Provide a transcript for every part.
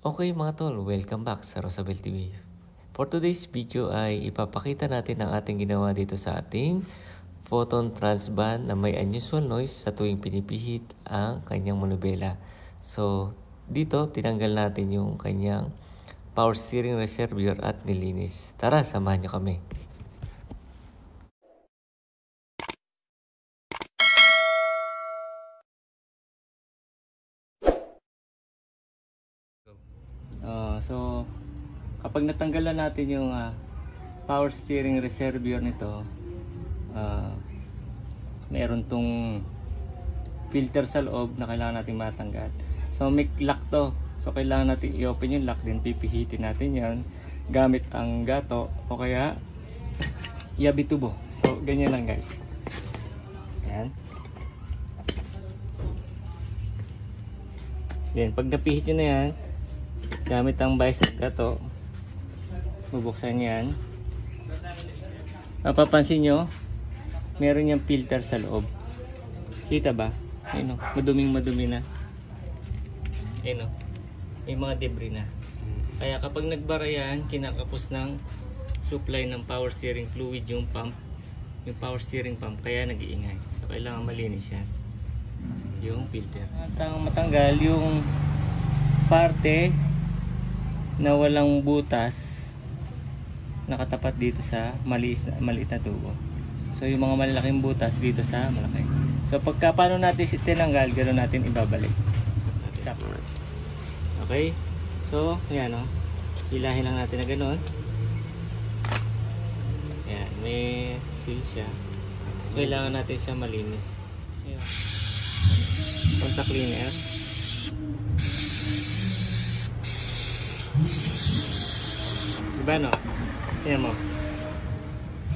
Okay mga tol, welcome back sa Rosabel TV. For today's video ay ipapakita natin ang ating ginawa dito sa ating photon transband na may unusual noise sa tuwing pinipihit ang kanyang manubela. So dito tinanggal natin yung kanyang power steering reservoir at nilinis. Tara, samahan niyo kami. So kapag natanggalan natin yung power steering reservoir nito, meron tong filter sa loob na kailangan natin matanggal. So may lock to, so kailangan natin i-open yung lock, din pipihitin natin yan gamit ang gato o kaya yabi tubo. So ganyan lang guys, yan. Then pag napihit nyo na yan gamit ang bicycle gato, bubuksan yan. Mapapansin nyo meron yung filter sa loob, kita ba? Ayun o, madumi na. Ayun o, may mga debris na. Kaya kapag nagbara yan, kinakapos ng supply ng power steering fluid yung pump, yung power steering pump, kaya nag-iingay. So kailangan malinis yan yung filter. At matanggal yung parte na walang butas nakatapat dito sa maliit na tubo. So yung mga malalaking butas dito sa malaki. So pagka paano natin tinanggal, ganoon natin ibabalik. Stop. Okay? So ayan o, hilahin lang natin na ganoon. Ayan, may seal siya. Kailangan natin siya malinis. Ayan. Contact cleaner. Diba no? Tingnan mo.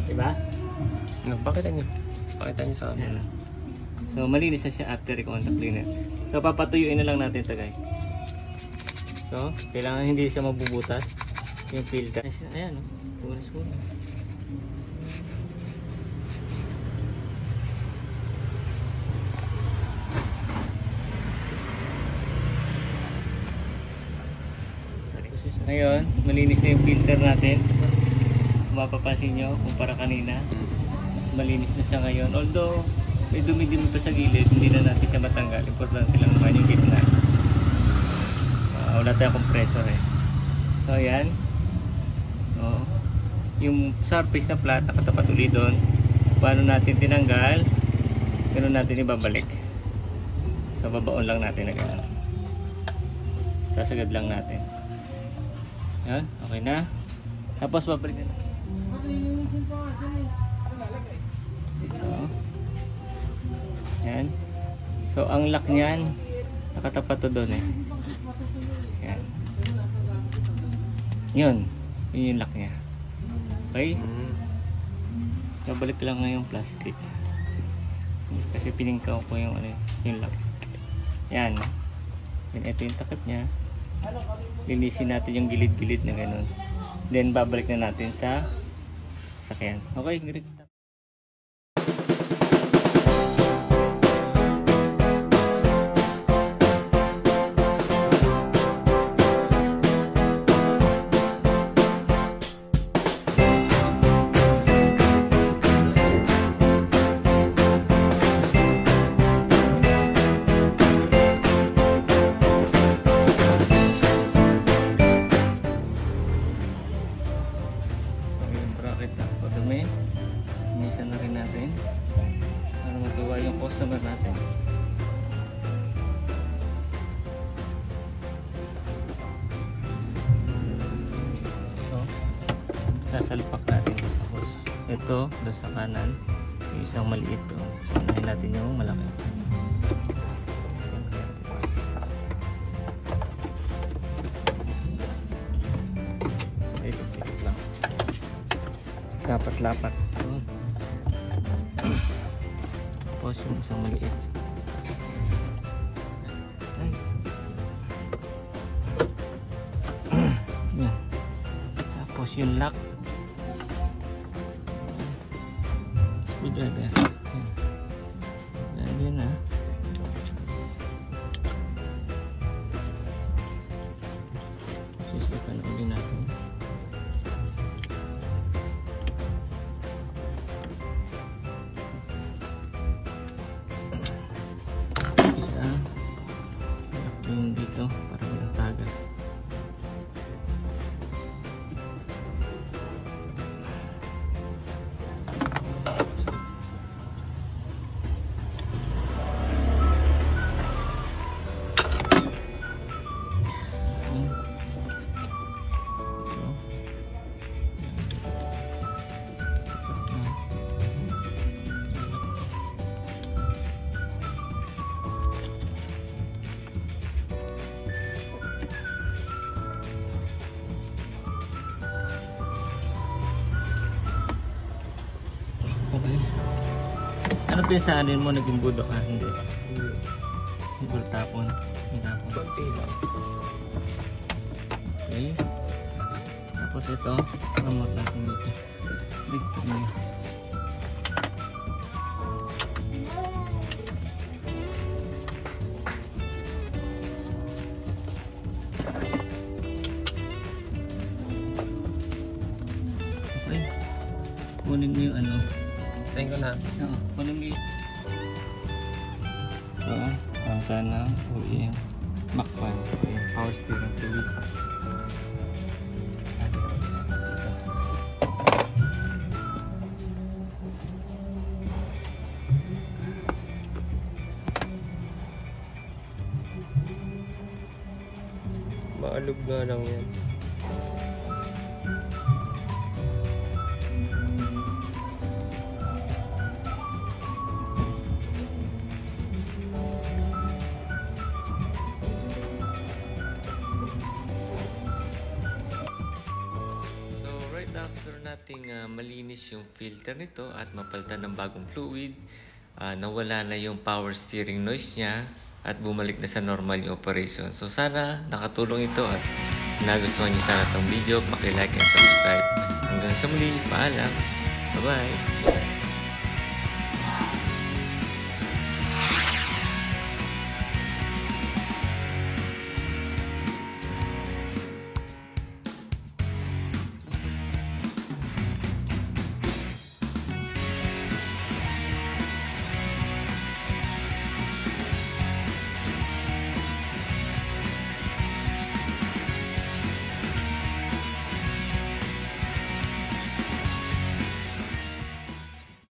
Diba? No, pakita nyo sa amin. So malinis na siya after i-contact cleaner. So papatuyuin na lang natin ito guys. So kailangan hindi siya mabubutas yung filter. Ayan o, punas. Ngayon, malinis na yung filter natin. Kung mapapansin nyo, kumpara kanina, mas malinis na siya ngayon. Although, may dumi-dumi pa sa gilid, hindi na natin siya matanggal. Importante lang naman yung gitna. Wala tayong compressor eh. So, ayan. So, yung surface na flat, nakatapat ulit doon. Paano natin tinanggal, ganun natin ibabalik. So, babaon lang natin na gano'n. Sasagad lang natin. Yan, okay na. Tapos babalik na. So, yan. So, ang lock niyan nakatapat to doon eh. Yan. Yun yung lock niya. Okay? Babalik lang nga yung plastic. Kasi piningkaw ko yung yung lock. Yan. Then ito yung takip niya. Linisin natin yung gilid-gilid na ganun. Then babalik na natin sa sakyan. Okay, great. Padumi, inisan na rin natin para matuwa yung customer natin. So, sasalpak natin sa hose. Ito doon sa kanan, yung isang maliit doon. So, unahin natin yung malaki. Ikot-ikot lang. Lapat-lapat. Tapos yung isang maliit. Ay. Yan. Tapos yung lock. Screwdriver. Yan na. Sisipan ulit natin. Isa. Ilak yung dito para walang tagas. Okay. Ano pinsanin mo? Naging budo ka? Hindi. Bultapon. May tapon. Konti lang. Okay. Tapos ito, remote natin dito. Dito mo. Okay. Kunin mo yung ano. Tingin ko na. Oo, kunin mo yung. So, pangka ng OEM Mac-1. Yung power steering fluid. Maalog nga lang yan. So right after nating malinis yung filter nito at mapalitan ng bagong fluid, nawala na yung power steering noise niya at bumalik na sa normal yung operation. So sana nakatulong ito at nagustuhan niyo sana itong video, paki-like and subscribe. Hanggang sa muli, paalam. Bye-bye!